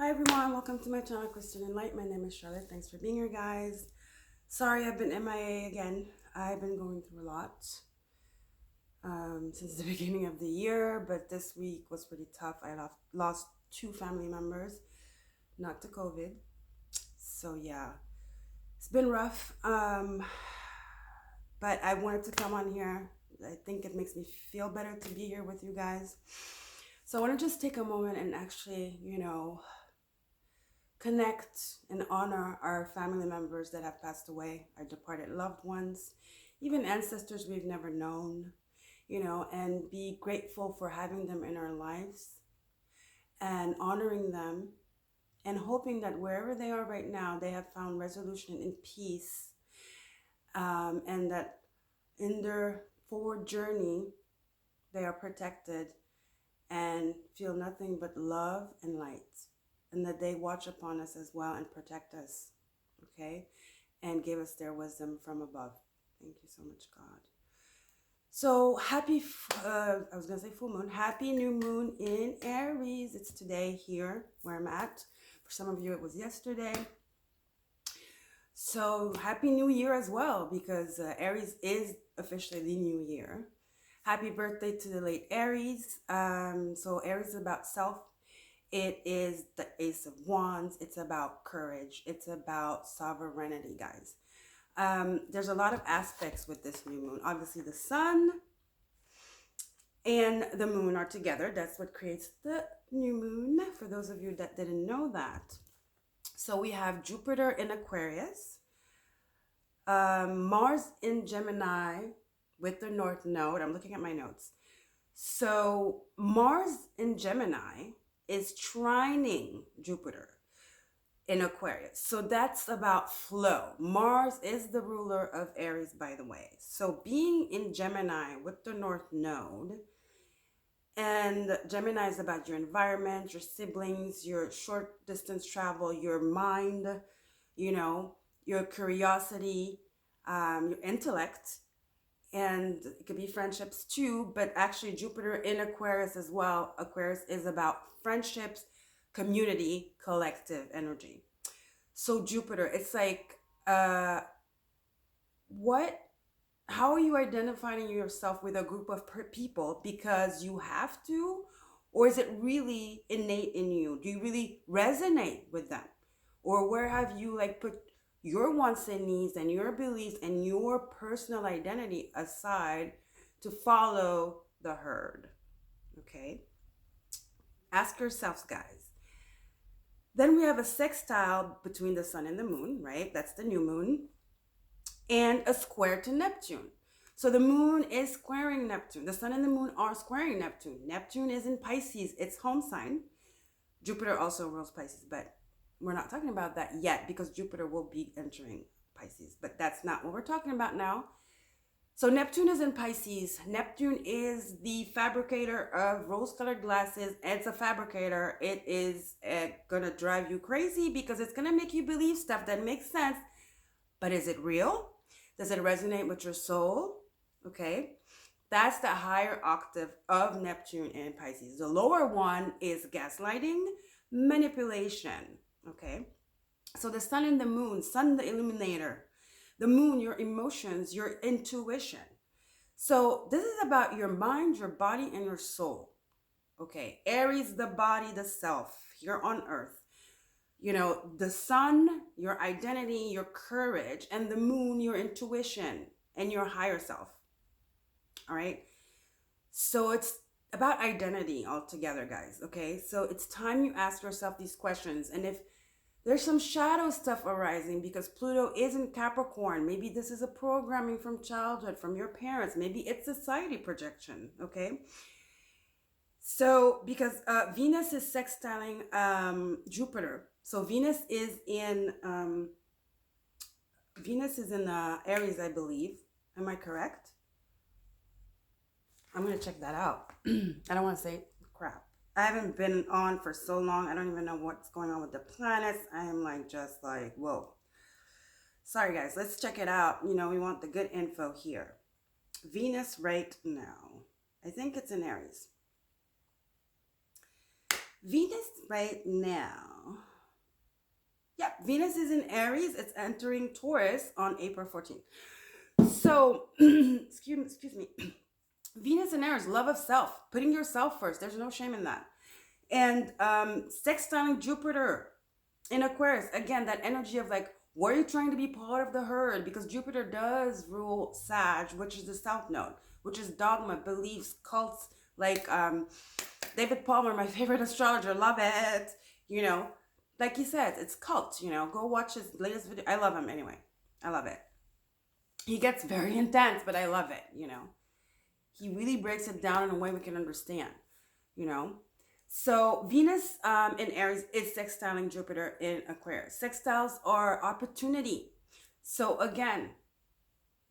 Hi everyone, welcome to my channel, chrystallune.light. My name is Charlotte. Thanks for being here, guys. Sorry I've been MIA again. I've been going through a lot since the beginning of the year, but this week was pretty tough. I lost two family members, not to COVID. So yeah, it's been rough. But I wanted to come on here. I think it makes me feel better to be here with you guys. So I want to just take a moment and actually, connect and honor our family members that have passed away, our departed loved ones, even ancestors we've never known, and be grateful for having them in our lives and honoring them and hoping that wherever they are right now, they have found resolution and peace, and that in their forward journey, they are protected and feel nothing but love and light, and that they watch upon us as well and protect us, okay, and give us their wisdom from above. Thank you so much, God. So happy, I was going to say full moon, happy new moon in Aries. It's today here where I'm at. For some of you, it was yesterday. So happy new year as well, because Aries is officially the new year. Happy birthday to the late Aries. So Aries is about self. It is the Ace of Wands. It's about courage. It's about sovereignty, guys. There's a lot of aspects with this new moon. Obviously, the sun and the moon are together. That's what creates the new moon, for those of you that didn't know that. So we have Jupiter in Aquarius, Mars in Gemini with the North Node. I'm looking at my notes. So Mars in Gemini is trining Jupiter in Aquarius. So that's about flow. Mars is the ruler of Aries, by the way. So being in Gemini with the North Node, and Gemini is about your environment, your siblings, your short distance travel, your mind, your curiosity, your intellect, and it could be friendships too, but actually Jupiter in Aquarius as well. Aquarius is about friendships, community, collective energy. So Jupiter, it's like, how are you identifying yourself with a group of people because you have to, or is it really innate in you? Do you really resonate with them? Or where have you put your wants and needs and your beliefs and your personal identity aside to follow the herd? Okay? Ask yourselves, guys. Then we have a sextile between the sun and the moon, right? That's the new moon. And a square to Neptune. So the moon is squaring Neptune. The sun and the moon are squaring Neptune. Neptune is in Pisces, its home sign. Jupiter also rules Pisces, but we're not talking about that yet because Jupiter will be entering Pisces. But that's not what we're talking about now. So Neptune is in Pisces. Neptune is the fabricator of rose-colored glasses. It's a fabricator. It is going to drive you crazy because it's going to make you believe stuff that makes sense. But is it real? Does it resonate with your soul? Okay. That's the higher octave of Neptune in Pisces. The lower one is gaslighting, manipulation. Okay. So the sun and the moon, sun the illuminator, the moon, your emotions, your intuition. So this is about your mind, your body, and your soul. Okay. Aries, the body, the self here on earth. The sun, your identity, your courage, and the moon, your intuition and your higher self. All right. So it's about identity altogether, guys. Okay. So it's time you ask yourself these questions. And if there's some shadow stuff arising because Pluto is in Capricorn, maybe this is a programming from childhood, from your parents, maybe it's society projection. Okay. So because Venus is sextiling Jupiter. So Venus is in Aries, I believe. Am I correct? I'm going to check that out. I don't want to say crap. I haven't been on for so long. I don't even know what's going on with the planets. I am whoa. Sorry, guys. Let's check it out. We want the good info here. Venus right now. I think it's in Aries. Venus right now. Yep, Venus is in Aries. It's entering Taurus on April 14th. So, excuse me. Venus in Aries, love of self, putting yourself first. There's no shame in that. And sextiling Jupiter in Aquarius, again, that energy of like, were you trying to be part of the herd? Because Jupiter does rule Sag, which is the South Node, which is dogma, beliefs, cults, like David Palmer, my favorite astrologer, love it. You know, like he said, it's cult. You know, go watch his latest video. I love him anyway. I love it. He gets very intense, but I love it. You know, he really breaks it down in a way we can understand. You know, so Venus in Aries is sextiling Jupiter in Aquarius. Sextiles are opportunity. So again,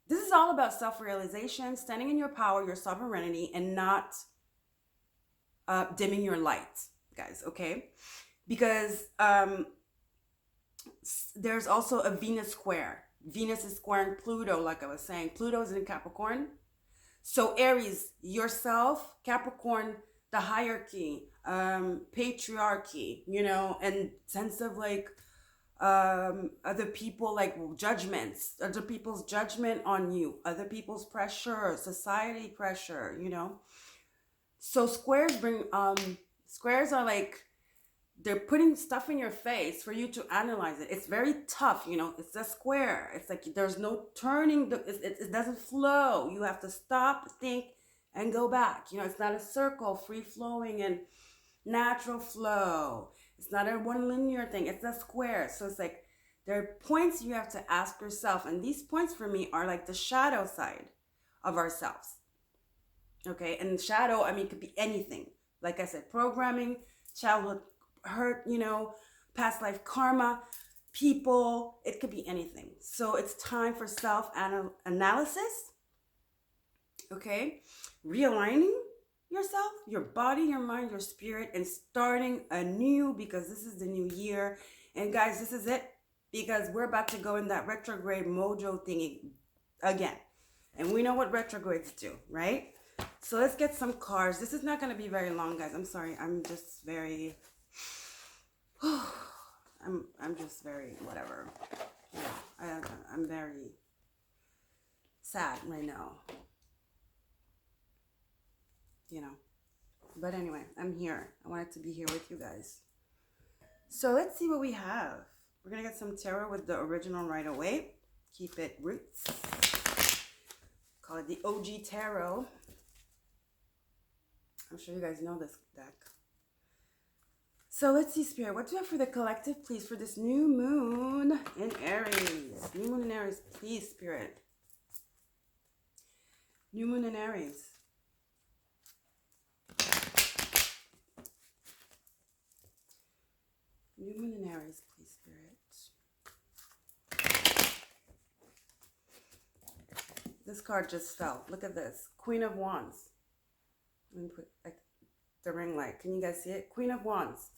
this is all about self-realization, standing in your power, your sovereignty, and not dimming your light, guys, okay? Because there's also a Venus square. Venus is squaring Pluto, like I was saying. Pluto is in Capricorn. So Aries, yourself, Capricorn, the hierarchy, patriarchy, you know, and sense of like other people, like judgments, other people's judgment on you, other people's pressure, society pressure, you know. So squares are like, they're putting stuff in your face for you to analyze it. It's very tough, you know. It's a square. It's like there's no turning. It doesn't flow. You have to stop, think, and go back. You know, it's not a circle, free flowing and natural flow. It's not a one linear thing. It's a square. So it's like there are points you have to ask yourself, and these points for me are like the shadow side of ourselves. Okay, and shadow, I mean, it could be anything. Like I said, programming, childhood hurt, you know, past life karma, people, it could be anything. So it's time for self-analysis, okay? Realigning yourself, your body, your mind, your spirit, and starting anew, because this is the new year. And guys, this is it, because we're about to go in that retrograde mojo thingy again. And we know what retrogrades do, right? So let's get some cards. This is not going to be very long, guys. I'm sorry. I'm just very... I'm just very whatever. Yeah, I'm very sad right now. You know. But anyway, I'm here. I wanted to be here with you guys. So let's see what we have. We're going to get some tarot with the original right away. Keep it roots. Call it the OG tarot. I'm sure you guys know this deck. So let's see, Spirit. What do you have for the collective, please, for this new moon in Aries? New moon in Aries, please, Spirit. New moon in Aries. New moon in Aries, please, Spirit. This card just fell. Look at this. Queen of Wands. Let me put like the ring light. Can you guys see it? Queen of Wands.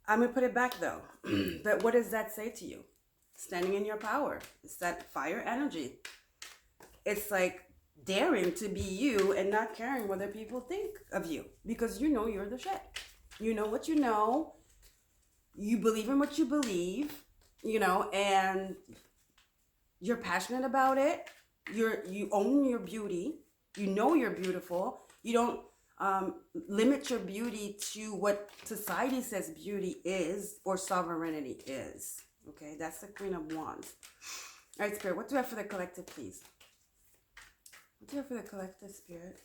I'm going to put it back though. But what does that say to you? Standing in your power. It's that fire energy. It's like daring to be you and not caring what other people think of you. Because you know you're the shit. You know what you know. You believe in what you believe. You know, and you're passionate about it. You own your beauty. You know you're beautiful. You don't limit your beauty to what society says beauty is or sovereignty is. Okay, that's the Queen of Wands. All right, Spirit, what do I have for the collective, please? What do I have for the collective, Spirit?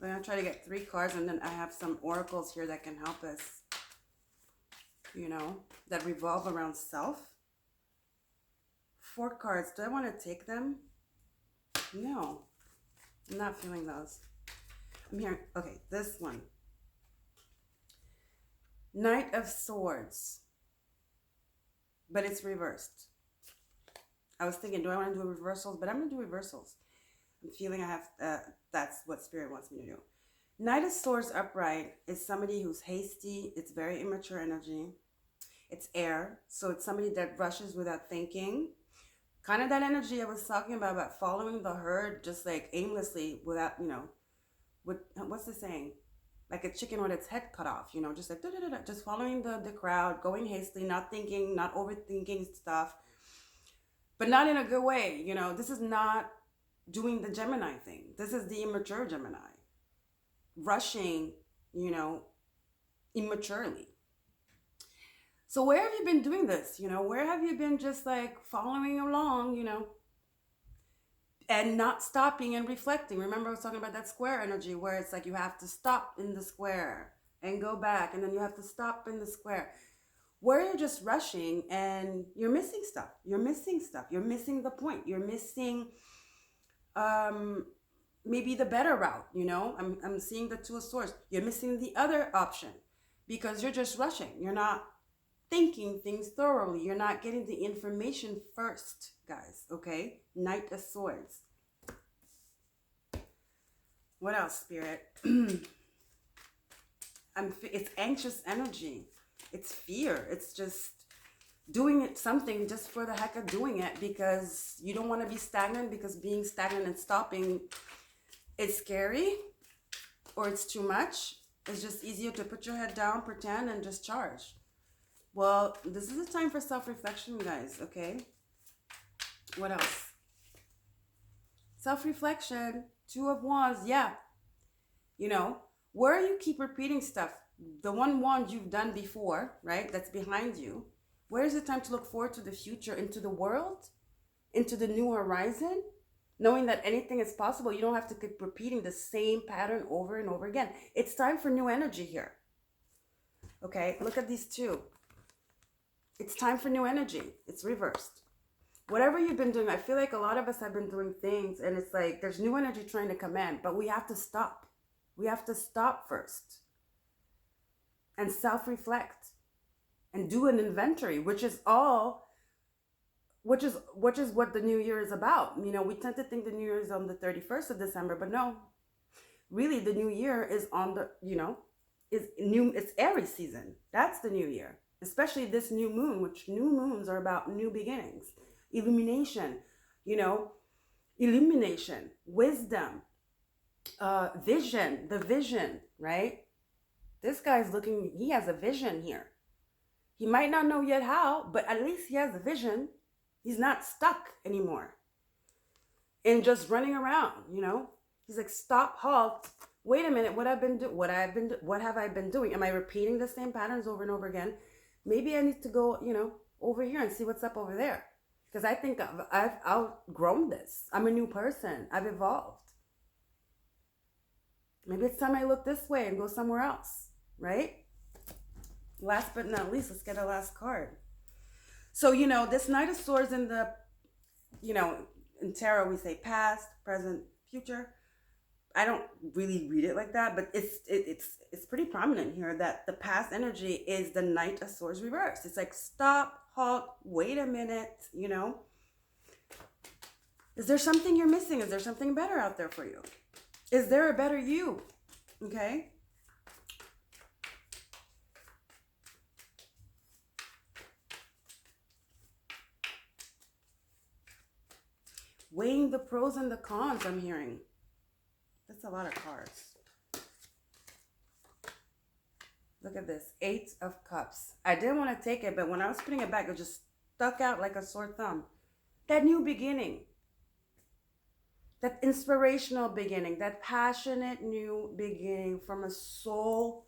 I'm going to try to get 3 cards, and then I have some oracles here that can help us, you know, that revolve around self. 4 cards. Do I want to take them? No. I'm not feeling those. I'm hearing, okay, this one. Knight of Swords. But it's reversed. I was thinking, do I want to do reversals? But I'm going to do reversals. I'm feeling I have, that's what Spirit wants me to do. Knight of Swords upright is somebody who's hasty. It's very immature energy. It's air. So it's somebody that rushes without thinking. Kind of that energy I was talking about following the herd just like aimlessly without, you know, what's the saying? like a chicken with its head cut off, you know, just like da-da-da-da, just following the crowd, going hastily, not thinking, not overthinking stuff, but not in a good way. You know, this is not doing the Gemini thing. This is the immature Gemini. Rushing, you know, immaturely. So where have you been doing this? You know, where have you been just like following along, you know, and not stopping and reflecting? Remember I was talking about that square energy where it's like you have to stop in the square and go back, and then you have to stop in the square. Where you're just rushing and you're missing stuff. You're missing stuff. You're missing the point. You're missing maybe the better route, you know? I'm seeing the Two of Swords. You're missing the other option because you're just rushing. You're not thinking things thoroughly. You're not getting the information first, guys, okay? Knight of Swords. What else, Spirit? It's anxious energy. It's fear. It's just doing it something just for the heck of doing it because you don't want to be stagnant, because being stagnant and stopping is scary or it's too much. It's just easier to put your head down, pretend, and just charge. Well, this is a time for self-reflection, guys, okay? What else? Self-reflection, Two of Wands, yeah. You know, where you keep repeating stuff, the one wand you've done before, right, that's behind you, where is it time to look forward to the future, into the world, into the new horizon, knowing that anything is possible? You don't have to keep repeating the same pattern over and over again. It's time for new energy here. Okay, look at these two. It's time for new energy. It's reversed. Whatever you've been doing, I feel like a lot of us have been doing things and it's like there's new energy trying to come in, but we have to stop. We have to stop first and self-reflect and do an inventory, which is what the new year is about. You know, we tend to think the new year is on the 31st of December, but no, really the new year is on the, you know, it's Aries season. That's the new year, especially this new moon, which new moons are about new beginnings, illumination, you know, illumination, wisdom, vision, the vision, right? This guy's looking, he has a vision here. He might not know yet how, but at least he has a vision. He's not stuck anymore and just running around, you know? He's like, stop, halt. Wait a minute, what have I been doing? Am I repeating the same patterns over and over again? Maybe I need to go, you know, over here and see what's up over there. Because I think I've outgrown this. I'm a new person. I've evolved. Maybe it's time I look this way and go somewhere else, right? Last but not least, let's get a last card. So, you know, this Knight of Swords in the, you know, in tarot we say past, present, future. I don't really read it like that, but it's pretty prominent here that the past energy is the Knight of Swords reversed. It's like stop, halt, wait a minute, you know. Is there something you're missing? Is there something better out there for you? Is there a better you? Okay. Weighing the pros and the cons, I'm hearing. That's a lot of cards. Look at this. 8 of Cups. I didn't want to take it, but when I was putting it back, it just stuck out like a sore thumb. That new beginning. That inspirational beginning. That passionate new beginning from a soul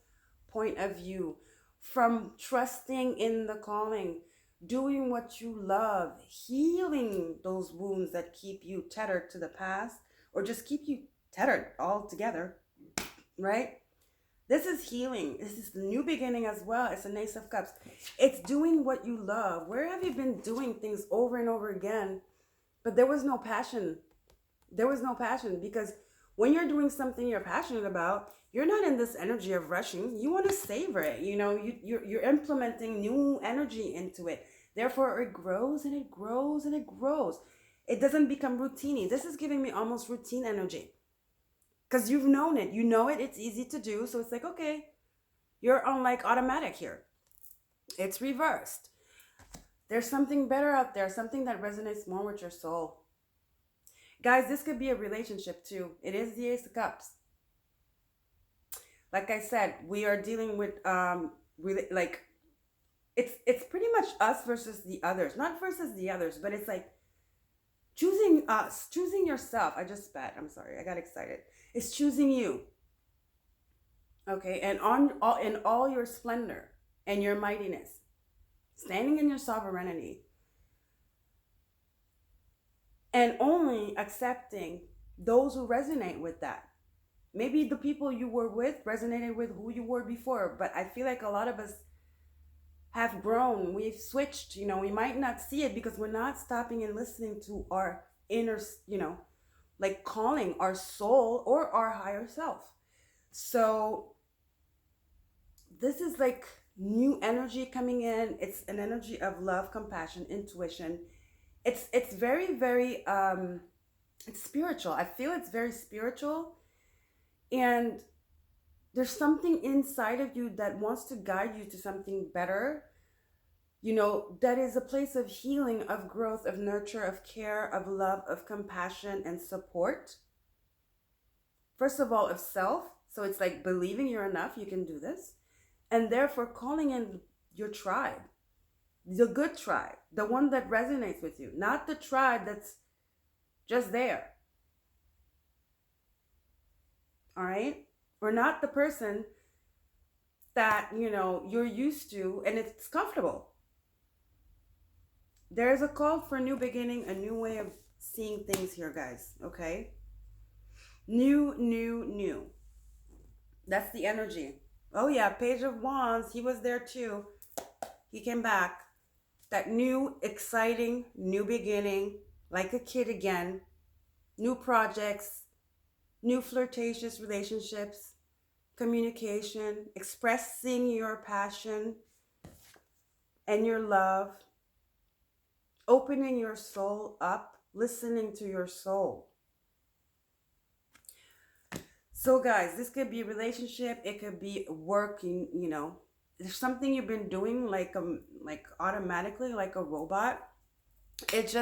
point of view. From trusting in the calling. Doing what you love. Healing those wounds that keep you tethered to the past. Or just keep you tethered altogether, right? This is healing. This is the new beginning as well. It's an Ace of Cups. It's doing what you love. Where have you been doing things over and over again, but there was no passion? There was no passion, because when you're doing something you're passionate about, you're not in this energy of rushing. You want to savor it. You know, you're implementing new energy into it. Therefore, it grows and it grows and it grows. It doesn't become routine. This is giving me almost routine energy. Because you've known it. You know it. It's easy to do. So it's like, okay, you're on like automatic here. It's reversed. There's something better out there. Something that resonates more with your soul. Guys, this could be a relationship too. It is the Ace of Cups. Like I said, we are dealing with really like it's pretty much us versus the others. Not versus the others, but it's like choosing us, choosing yourself. I just spat. I'm sorry. I got excited. It's choosing you. Okay? And on all in all your splendor and your mightiness, standing in your sovereignty, and only accepting those who resonate with that. Maybe the people you were with resonated with who you were before, but I feel like a lot of us have grown. We've switched. We might not see it because we're not stopping and listening to our inner, like calling our soul or our higher self. So this is like new energy coming in. It's an energy of love, compassion, intuition. It's very, very it's spiritual. I feel it's very spiritual, and there's something inside of you that wants to guide you to something better. That is a place of healing, of growth, of nurture, of care, of love, of compassion and support. First of all, of self. So it's like believing you're enough, you can do this. And therefore calling in your tribe, the good tribe, the one that resonates with you, not the tribe that's just there. All right? Or not the person that, you're used to and it's comfortable. There is a call for a new beginning, a new way of seeing things here, guys. Okay? New, new, new. That's the energy. Oh yeah, Page of Wands. He was there too. He came back. That new, exciting, new beginning. Like a kid again. New projects. New flirtatious relationships. Communication. Expressing your passion and your love. Opening your soul up. Listening to your soul. So guys, this could be a relationship. It could be working, There's something you've been doing like automatically, like a robot. It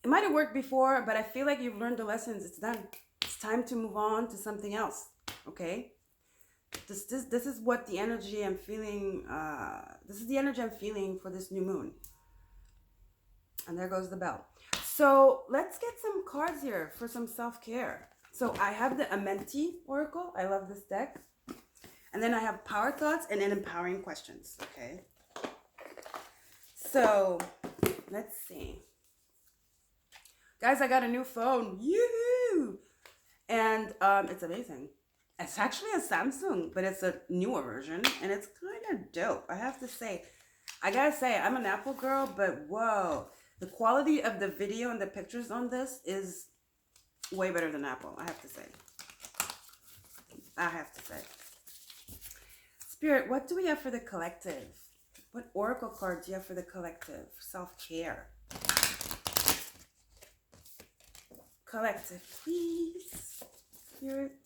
might have worked before, but I feel like you've learned the lessons. It's done. It's time to move on to something else. Okay? This is what the energy I'm feeling, this is the energy I'm feeling for this new moon. And there goes the bell. So let's get some cards here for some self-care. So I have the Amenti Oracle. I love this deck. And then I have Power Thoughts and then Empowering Questions. Okay. So let's see. Guys, I got a new phone. Yoo-hoo! And it's amazing. It's actually a Samsung, but it's a newer version. And it's kind of dope, I have to say. I gotta say, I'm an Apple girl, but whoa. The quality of the video and the pictures on this is way better than Apple, I have to say. Spirit, what do we have for the collective? What oracle card do you have for the collective? Self-care. Collective, please. Spirit.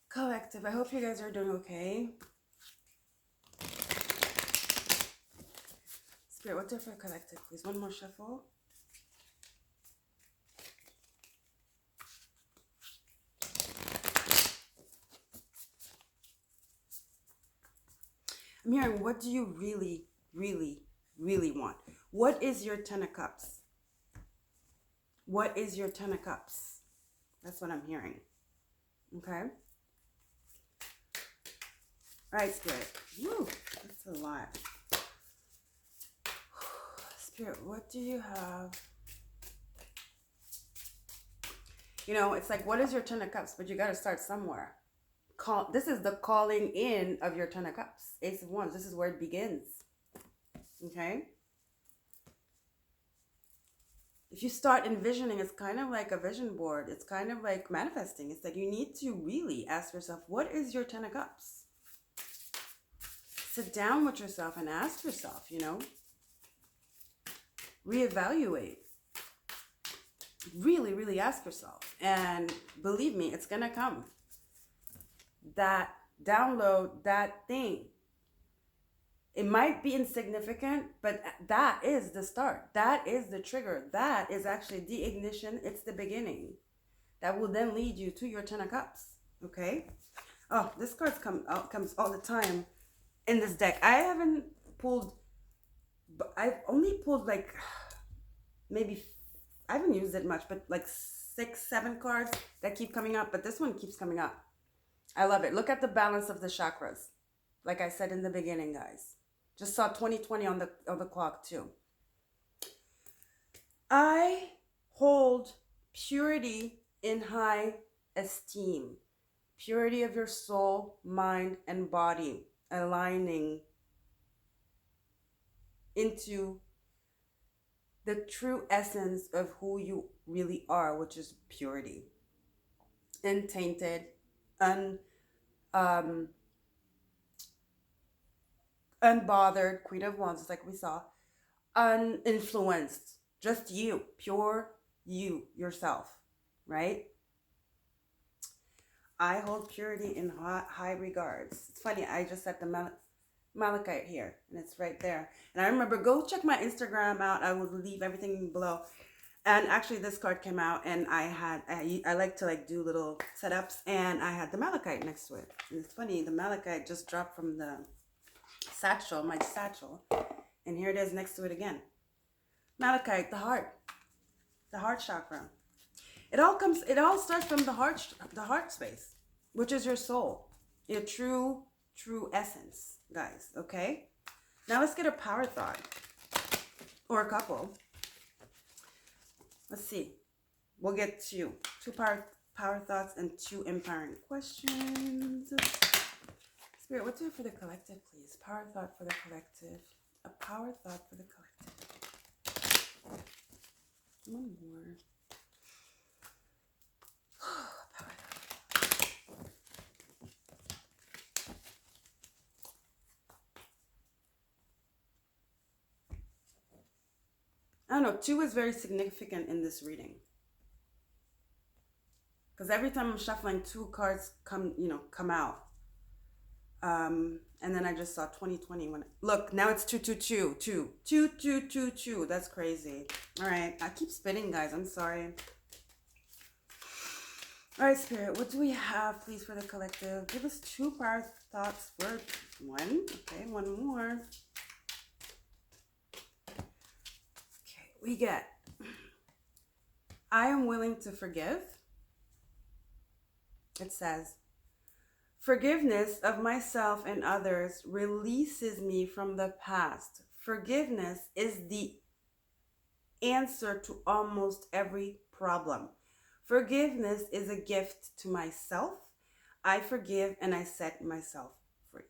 Collective, I hope you guys are doing okay. Spirit, what's there for collective, please? One more shuffle. I'm hearing, what do you really, really, really want? What is your Ten of Cups? What is your Ten of Cups? That's what I'm hearing. Okay? All right, Spirit. Woo, that's a lot. Spirit, what do you have? It's like, what is your Ten of Cups? But you got to start somewhere. This is the calling in of your Ten of Cups. Ace of Wands. This is where it begins. Okay? If you start envisioning, it's kind of like a vision board. It's kind of like manifesting. It's like you need to really ask yourself, what is your Ten of Cups? Sit down with yourself and ask yourself, reevaluate. Really, really ask yourself. And believe me, it's going to come. That download, that thing. It might be insignificant, but that is the start. That is the trigger. That is actually the ignition. It's the beginning. that will then lead you to your Ten of Cups. Okay. Oh, this card comes all the time in this deck. I've only pulled like maybe, I haven't used it much, but like 6-7 cards that keep coming up. But this one keeps coming up. I love it. Look at the balance of the chakras. Like I said in the beginning, guys. Just saw 2020 on the clock too. I hold purity in high esteem. Purity of your soul, mind, and body, aligning into the true essence of who you really are, which is purity. Untainted, unbothered, Queen of Wands, like we saw, uninfluenced, just you, pure you, yourself, right? I hold purity in high regards. It's funny, I just set the malachite here, and it's right there. And I remember, go check my Instagram out. I will leave everything below. And actually, this card came out, and I like to like do little setups, and I had the malachite next to it. And it's funny, the malachite just dropped from the satchel, my satchel, and here it is next to it again. Malachite, the heart chakra. It all starts from the heart space, which is your soul, your true essence, guys. Okay. Now let's get a power thought, or a couple. Let's see. We'll get two power thoughts and 2 empowering questions. Spirit, what do it for the collective, please? Power thought for the collective. A power thought for the collective. One more. Power thought. I don't know. 2 is very significant in this reading. Because every time I'm shuffling, 2 cards come out. And then I just saw 2020 look, now it's 2. That's crazy. All right, I keep spinning, guys. I'm sorry. All right, Spirit, what do we have, please, for the collective? Give us 2 power thoughts for 1. Okay, 1 more. Okay, we get, I am willing to forgive. It says, forgiveness of myself and others releases me from the past. Forgiveness is the answer to almost every problem. Forgiveness is a gift to myself. I forgive and I set myself free.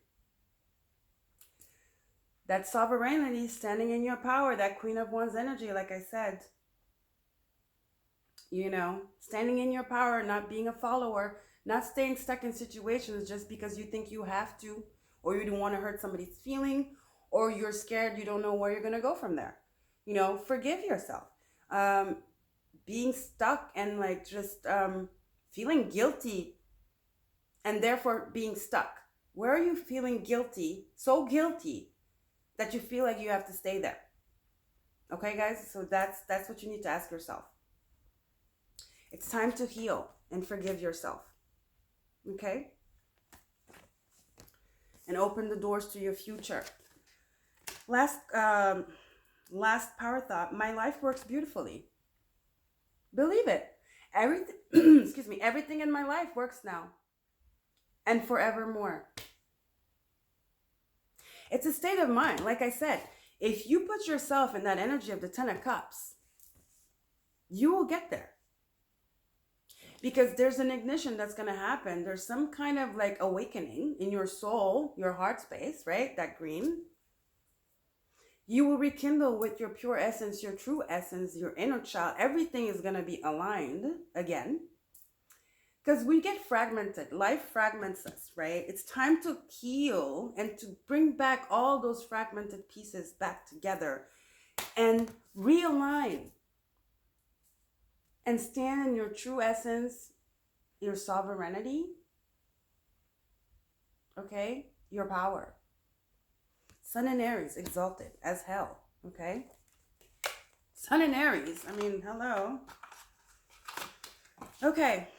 That sovereignty, standing in your power, that Queen of Wands energy, like I said. Standing in your power, not being a follower. Not staying stuck in situations just because you think you have to, or you don't want to hurt somebody's feeling, or you're scared, you don't know where you're going to go from there. Forgive yourself. Being stuck and like just feeling guilty and therefore being stuck. Where are you feeling guilty, so guilty that you feel like you have to stay there? Okay, guys? So that's what you need to ask yourself. It's time to heal and forgive yourself. Okay? And open the doors to your future. Last power thought. My life works beautifully. Believe it. Everything in my life works now. And forevermore. It's a state of mind. Like I said, if you put yourself in that energy of the 10 of Cups, you will get there. Because there's an ignition that's going to happen. There's some kind of like awakening in your soul, your heart space, right? That green. You will rekindle with your pure essence, your true essence, your inner child. Everything is going to be aligned again. Because we get fragmented. Life fragments us, right? It's time to heal and to bring back all those fragmented pieces back together and realign. And stand in your true essence, your sovereignty, okay? Your power. Sun in Aries, exalted as hell, okay? Sun in Aries, I mean, hello. Okay.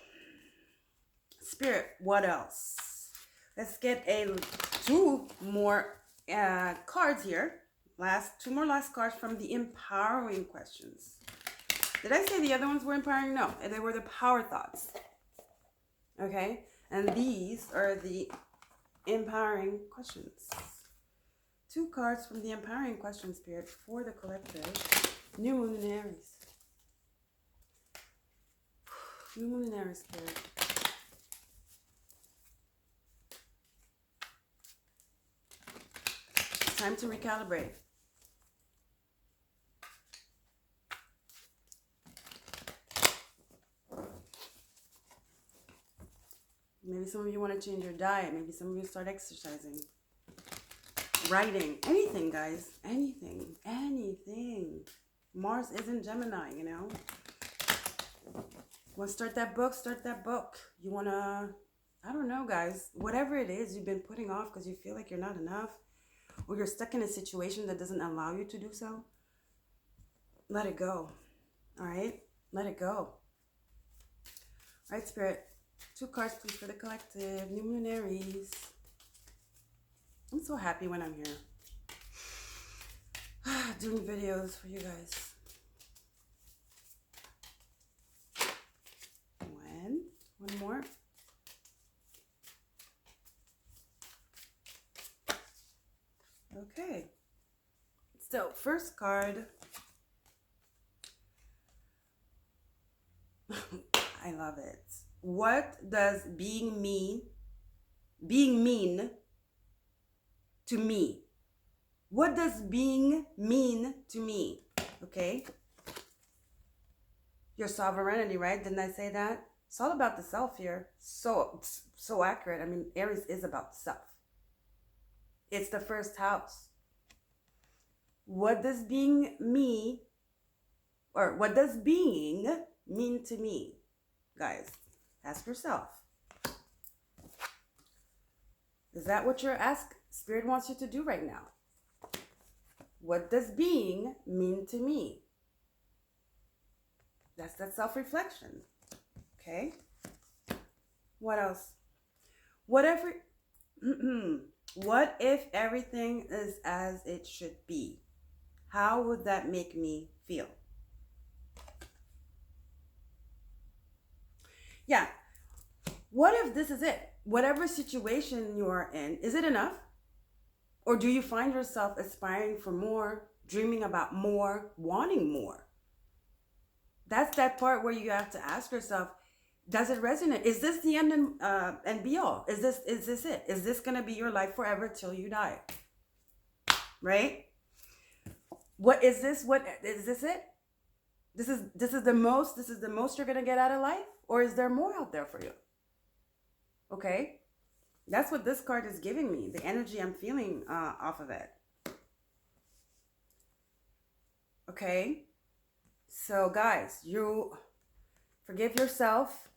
Spirit, what else? Let's get two more cards here. Two more cards from the empowering questions. Did I say the other ones were empowering? No, they were the power thoughts. Okay, and these are the empowering questions. Two cards from the empowering question, Spirit, for the collective. New Moon in Aries. New Moon in Aries, Spirit. Time to recalibrate. Maybe some of you want to change your diet. Maybe some of you start exercising. Writing. Anything, guys. Anything. Anything. Mars isn't Gemini, you know. Want to start that book? Start that book. You want to, I don't know, guys. Whatever it is you've been putting off because you feel like you're not enough, or you're stuck in a situation that doesn't allow you to do so, let it go. All right? Let it go. All right, Spirit. Two cards, please, for the collective. New Moon Aries. I'm so happy when I'm here. Doing videos for you guys. One more. Okay. So, first card. I love it. What does being mean to me? What does being mean to me? Okay. Your sovereignty, right? Didn't I say that? It's all about the self here. So accurate. I mean, Aries is about the self. It's the first house. What does being me, or what does being mean to me? Guys, ask yourself. Is that what Spirit wants you to do right now? What does being mean to me? That's that self-reflection. Okay. What else? What if everything is as it should be? How would that make me feel? Yeah. What if this is it? Whatever situation you are in, is it enough? Or do you find yourself aspiring for more, dreaming about more, wanting more? That's that part where you have to ask yourself, does it resonate? Is this the end and be all? Is this it? Is this going to be your life forever till you die? Right? What is this? What is this it? This is the most you're going to get out of life? Or is there more out there for you? Okay? That's what this card is giving me. The energy I'm feeling off of it. Okay? So guys, you forgive yourself.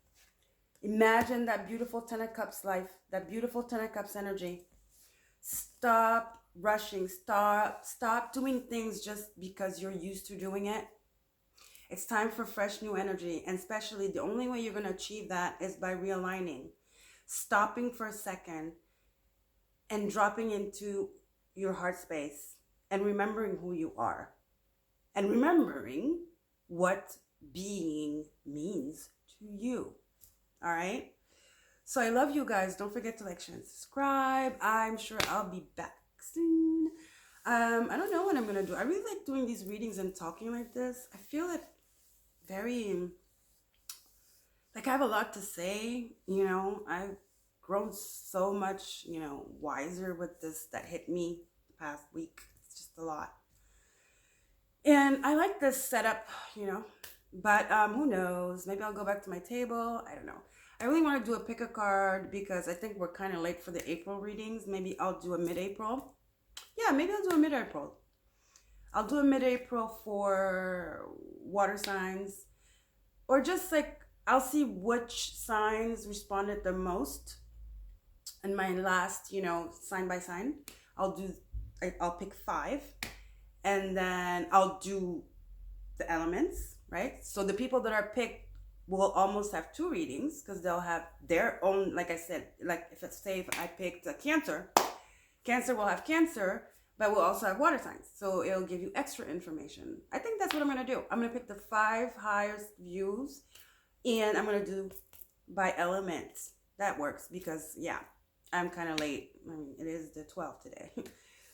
Imagine that beautiful Ten of Cups life, that beautiful Ten of Cups energy. Stop rushing. Stop doing things just because you're used to doing it. It's time for fresh new energy. And especially the only way you're going to achieve that is by realigning. Stopping for a second and dropping into your heart space and remembering who you are. And remembering what being means to you. All right? So I love you guys. Don't forget to like, share, and subscribe. I'm sure I'll be back soon. I don't know what I'm going to do. I really like doing these readings and talking like this. I feel it very, like I have a lot to say, you know. I've grown so much, you know, wiser with this that hit me the past week. It's just a lot. And I like this setup, you know, but who knows? Maybe I'll go back to my table. I don't know. I really want to do a pick a card because I think we're kind of late for the April readings. Maybe I'll do a mid-April. Yeah, maybe I'll do a mid-April. I'll do a mid-April for water signs, or just like I'll see which signs responded the most in my last, you know, sign by sign. I'll pick 5, and then I'll do the elements, right? So the people that are picked will almost have two readings because they'll have their own, like I said, like if it's say if I picked Cancer, Cancer will have Cancer, but we'll also have water signs. So it'll give you extra information. I think that's what I'm going to do. I'm going to pick the 5 highest views and I'm going to do by elements. That works because, yeah, I'm kind of late. I mean, it is the 12th today.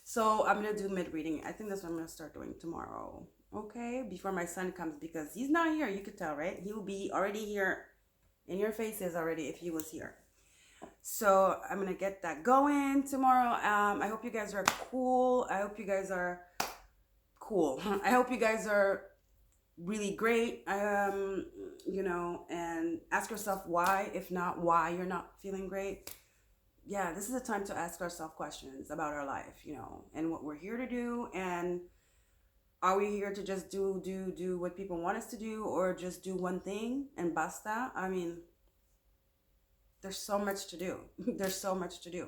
So I'm going to do mid-reading. I think that's what I'm going to start doing tomorrow. Okay? Before my son comes because he's not here. You could tell, right? He will be already here in your faces already if he was here. So I'm going to get that going tomorrow. I hope you guys are cool. I hope you guys are cool. I hope you guys are really great. You know, and ask yourself why, if not why you're not feeling great. Yeah, this is a time to ask ourselves questions about our life, you know, and what we're here to do. And are we here to just do what people want us to do, or just do one thing and basta? I mean, there's so much to do. There's so much to do.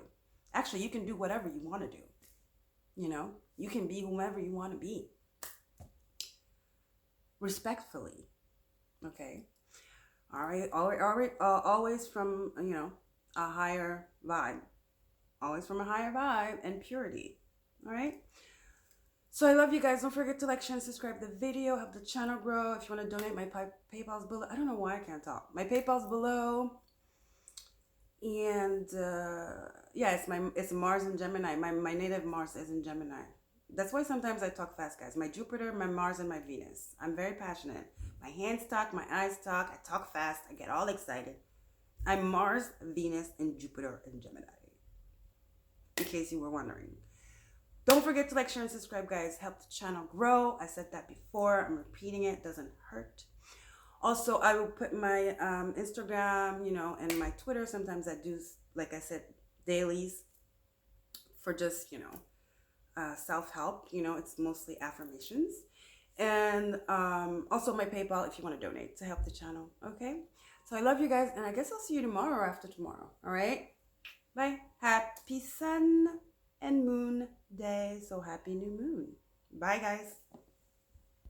Actually, you can do whatever you want to do. You know, you can be whomever you want to be. Respectfully. Okay. All right. Always from, you know, a higher vibe. Always from a higher vibe and purity. All right. So I love you guys. Don't forget to like, share, and subscribe the video. Help the channel grow. If you want to donate, my PayPal's below. I don't know why I can't talk. My PayPal's below. And yeah, it's Mars and Gemini. My native Mars is in Gemini. That's why sometimes I talk fast, guys. My Jupiter, my Mars, and my Venus. I'm very passionate. My hands talk, my eyes talk. I talk fast. I get all excited. I'm Mars, Venus, and Jupiter in Gemini. In case you were wondering. Don't forget to like, share, and subscribe, guys. Help the channel grow. I said that before. I'm repeating it. Doesn't hurt. Also, I will put my Instagram, you know, and my Twitter. Sometimes I do, like I said, dailies for just, you know, self-help. You know, it's mostly affirmations. And also my PayPal if you want to donate to help the channel. Okay? So I love you guys. And I guess I'll see you tomorrow or after tomorrow. All right? Bye. Happy sun and moon day. So happy new moon. Bye, guys.